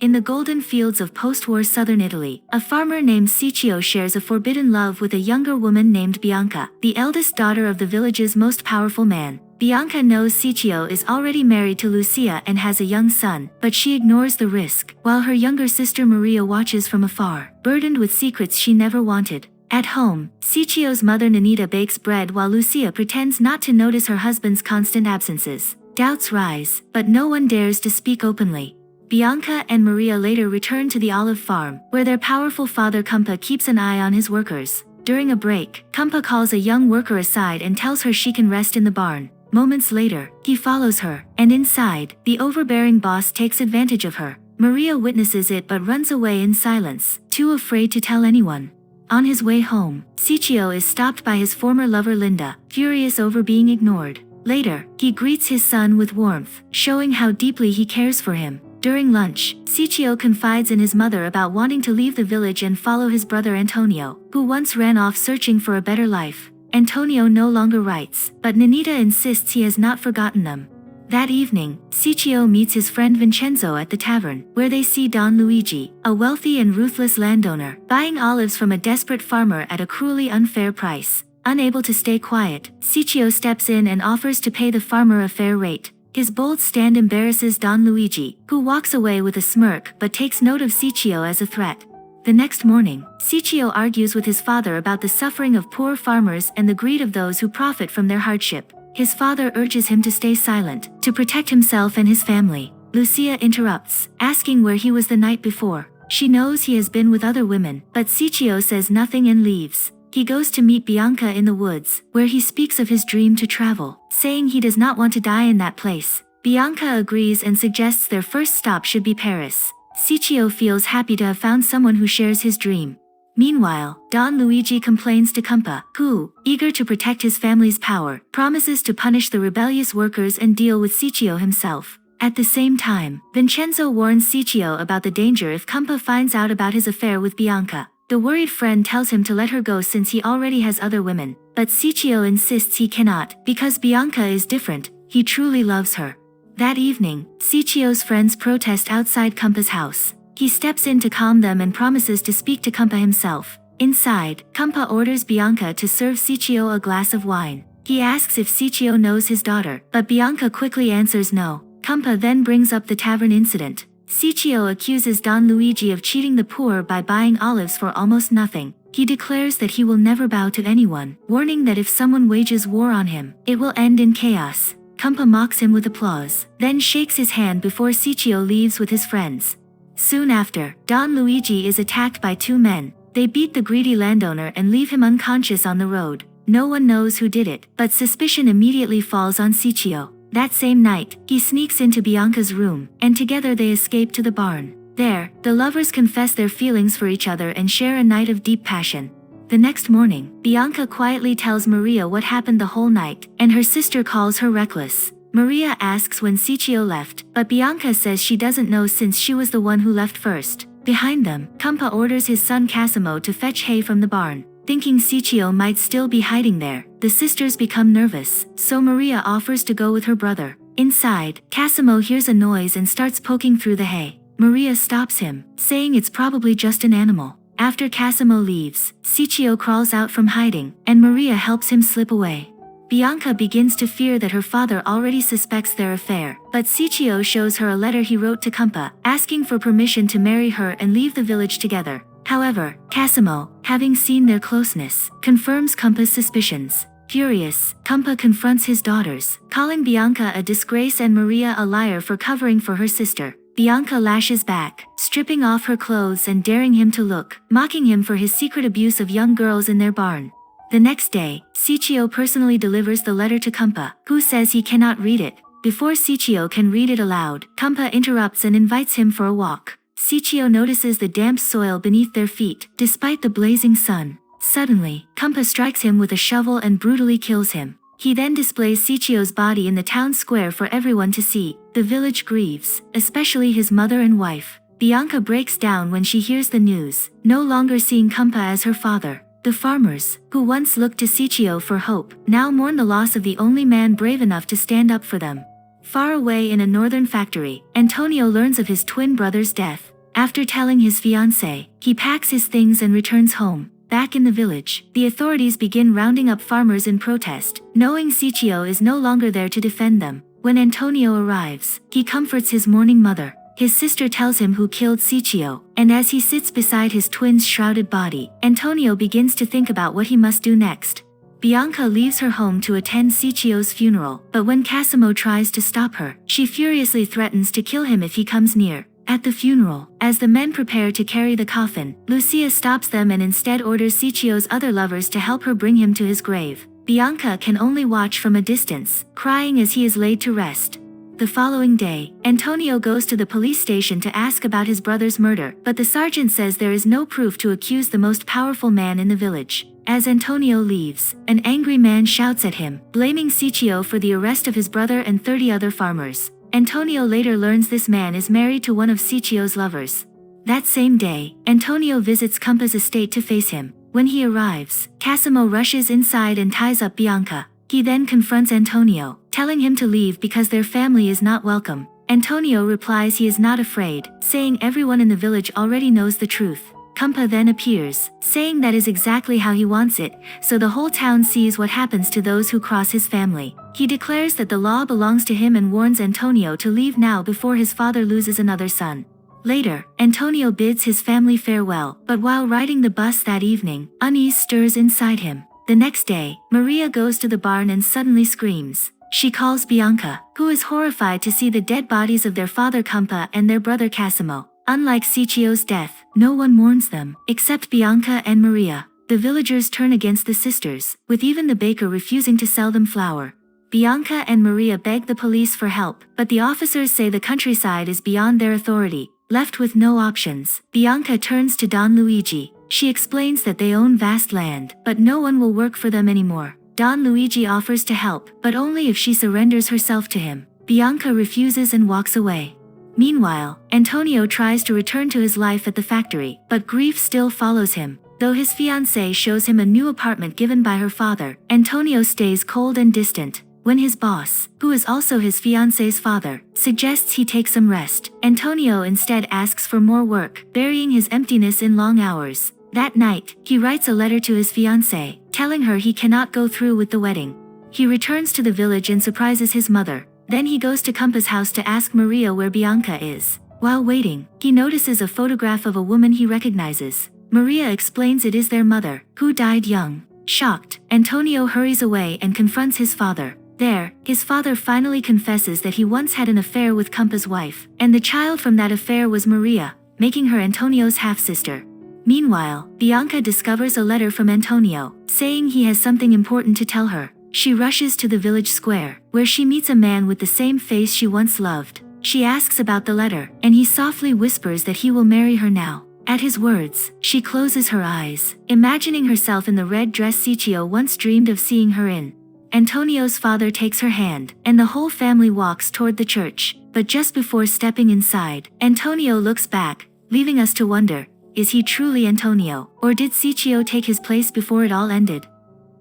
In the golden fields of post-war southern Italy, a farmer named Ciccio shares a forbidden love with a younger woman named Bianca, the eldest daughter of the village's most powerful man. Bianca knows Ciccio is already married to Lucia and has a young son, but she ignores the risk, while her younger sister Maria watches from afar, burdened with secrets she never wanted. At home, Ciccio's mother Nanita bakes bread while Lucia pretends not to notice her husband's constant absences. Doubts rise, but no one dares to speak openly. Bianca and Maria later return to the olive farm, where their powerful father Cumpa keeps an eye on his workers. During a break, Cumpa calls a young worker aside and tells her she can rest in the barn. Moments later, he follows her, and inside, the overbearing boss takes advantage of her. Maria witnesses it but runs away in silence, too afraid to tell anyone. On his way home, Ciccio is stopped by his former lover Linda, furious over being ignored. Later, he greets his son with warmth, showing how deeply he cares for him. During lunch, Ciccio confides in his mother about wanting to leave the village and follow his brother Antonio, who once ran off searching for a better life. Antonio no longer writes, but Nanita insists he has not forgotten them. That evening, Ciccio meets his friend Vincenzo at the tavern, where they see Don Luigi, a wealthy and ruthless landowner, buying olives from a desperate farmer at a cruelly unfair price. Unable to stay quiet, Ciccio steps in and offers to pay the farmer a fair rate. His bold stand embarrasses Don Luigi, who walks away with a smirk but takes note of Ciccio as a threat. The next morning, Ciccio argues with his father about the suffering of poor farmers and the greed of those who profit from their hardship. His father urges him to stay silent, to protect himself and his family. Lucia interrupts, asking where he was the night before. She knows he has been with other women, but Ciccio says nothing and leaves. He goes to meet Bianca in the woods, where he speaks of his dream to travel, saying he does not want to die in that place. Bianca agrees and suggests their first stop should be Paris. Ciccio feels happy to have found someone who shares his dream. Meanwhile, Don Luigi complains to Cumpa, who, eager to protect his family's power, promises to punish the rebellious workers and deal with Ciccio himself. At the same time, Vincenzo warns Ciccio about the danger if Cumpa finds out about his affair with Bianca. The worried friend tells him to let her go since he already has other women, but Ciccio insists he cannot, because Bianca is different, he truly loves her. That evening, Ciccio's friends protest outside Cumpa's house. He steps in to calm them and promises to speak to Cumpa himself. Inside, Cumpa orders Bianca to serve Ciccio a glass of wine. He asks if Ciccio knows his daughter, but Bianca quickly answers no. Cumpa then brings up the tavern incident. Ciccio accuses Don Luigi of cheating the poor by buying olives for almost nothing. He declares that he will never bow to anyone, warning that if someone wages war on him, it will end in chaos. Cumpa mocks him with applause, then shakes his hand before Ciccio leaves with his friends. Soon after, Don Luigi is attacked by two men. They beat the greedy landowner and leave him unconscious on the road. No one knows who did it, but suspicion immediately falls on Ciccio. That same night, he sneaks into Bianca's room, and together they escape to the barn. There, the lovers confess their feelings for each other and share a night of deep passion. The next morning, Bianca quietly tells Maria what happened the whole night, and her sister calls her reckless. Maria asks when Ciccio left, but Bianca says she doesn't know since she was the one who left first. Behind them, Cumpa orders his son Cassimo to fetch hay from the barn. Thinking Ciccio might still be hiding there, the sisters become nervous, so Maria offers to go with her brother. Inside, Cassimo hears a noise and starts poking through the hay. Maria stops him, saying it's probably just an animal. After Cassimo leaves, Ciccio crawls out from hiding, and Maria helps him slip away. Bianca begins to fear that her father already suspects their affair, but Ciccio shows her a letter he wrote to Cumpa, asking for permission to marry her and leave the village together. However, Cassimo, having seen their closeness, confirms Cumpa's suspicions. Furious, Cumpa confronts his daughters, calling Bianca a disgrace and Maria a liar for covering for her sister. Bianca lashes back, stripping off her clothes and daring him to look, mocking him for his secret abuse of young girls in their barn. The next day, Ciccio personally delivers the letter to Cumpa, who says he cannot read it. Before Ciccio can read it aloud, Cumpa interrupts and invites him for a walk. Ciccio notices the damp soil beneath their feet, despite the blazing sun. Suddenly, Cumpa strikes him with a shovel and brutally kills him. He then displays Ciccio's body in the town square for everyone to see. The village grieves, especially his mother and wife. Bianca breaks down when she hears the news, no longer seeing Cumpa as her father. The farmers, who once looked to Ciccio for hope, now mourn the loss of the only man brave enough to stand up for them. Far away in a northern factory, Antonio learns of his twin brother's death. After telling his fiancée, he packs his things and returns home. Back in the village, the authorities begin rounding up farmers in protest, knowing Cicio is no longer there to defend them. When Antonio arrives, he comforts his mourning mother. His sister tells him who killed Cicio, and as he sits beside his twin's shrouded body, Antonio begins to think about what he must do next. Bianca leaves her home to attend Cicio's funeral, but when Cassimo tries to stop her, she furiously threatens to kill him if he comes near. At the funeral, as the men prepare to carry the coffin, Lucia stops them and instead orders Cicio's other lovers to help her bring him to his grave. Bianca can only watch from a distance, crying as he is laid to rest. The following day, Antonio goes to the police station to ask about his brother's murder, but the sergeant says there is no proof to accuse the most powerful man in the village. As Antonio leaves, an angry man shouts at him, blaming Cicio for the arrest of his brother and 30 other farmers. Antonio later learns this man is married to one of Cicio's lovers. That same day, Antonio visits Cumpa's estate to face him. When he arrives, Cassimo rushes inside and ties up Bianca. He then confronts Antonio, telling him to leave because their family is not welcome. Antonio replies he is not afraid, saying everyone in the village already knows the truth. Cumpa then appears, saying that is exactly how he wants it, so the whole town sees what happens to those who cross his family. He declares that the law belongs to him and warns Antonio to leave now before his father loses another son. Later, Antonio bids his family farewell, but while riding the bus that evening, unease stirs inside him. The next day, Maria goes to the barn and suddenly screams. She calls Bianca, who is horrified to see the dead bodies of their father Cumpa and their brother Cassimo. Unlike Cicio's death, no one mourns them, except Bianca and Maria. The villagers turn against the sisters, with even the baker refusing to sell them flour. Bianca and Maria beg the police for help, but the officers say the countryside is beyond their authority. Left with no options, Bianca turns to Don Luigi. She explains that they own vast land, but no one will work for them anymore. Don Luigi offers to help, but only if she surrenders herself to him. Bianca refuses and walks away. Meanwhile, Antonio tries to return to his life at the factory, but grief still follows him. Though his fiancée shows him a new apartment given by her father, Antonio stays cold and distant. When his boss, who is also his fiancée's father, suggests he take some rest, Antonio instead asks for more work, burying his emptiness in long hours. That night, he writes a letter to his fiancée, telling her he cannot go through with the wedding. He returns to the village and surprises his mother. Then he goes to Cumpa's house to ask Maria where Bianca is. While waiting, he notices a photograph of a woman he recognizes. Maria explains it is their mother, who died young. Shocked, Antonio hurries away and confronts his father. There, his father finally confesses that he once had an affair with Cumpa's wife, and the child from that affair was Maria, making her Antonio's half-sister. Meanwhile, Bianca discovers a letter from Antonio, saying he has something important to tell her. She rushes to the village square, where she meets a man with the same face she once loved. She asks about the letter, and he softly whispers that he will marry her now. At his words, she closes her eyes, imagining herself in the red dress Cicio once dreamed of seeing her in. Antonio's father takes her hand, and the whole family walks toward the church. But just before stepping inside, Antonio looks back, leaving us to wonder, is he truly Antonio, or did Cicio take his place before it all ended?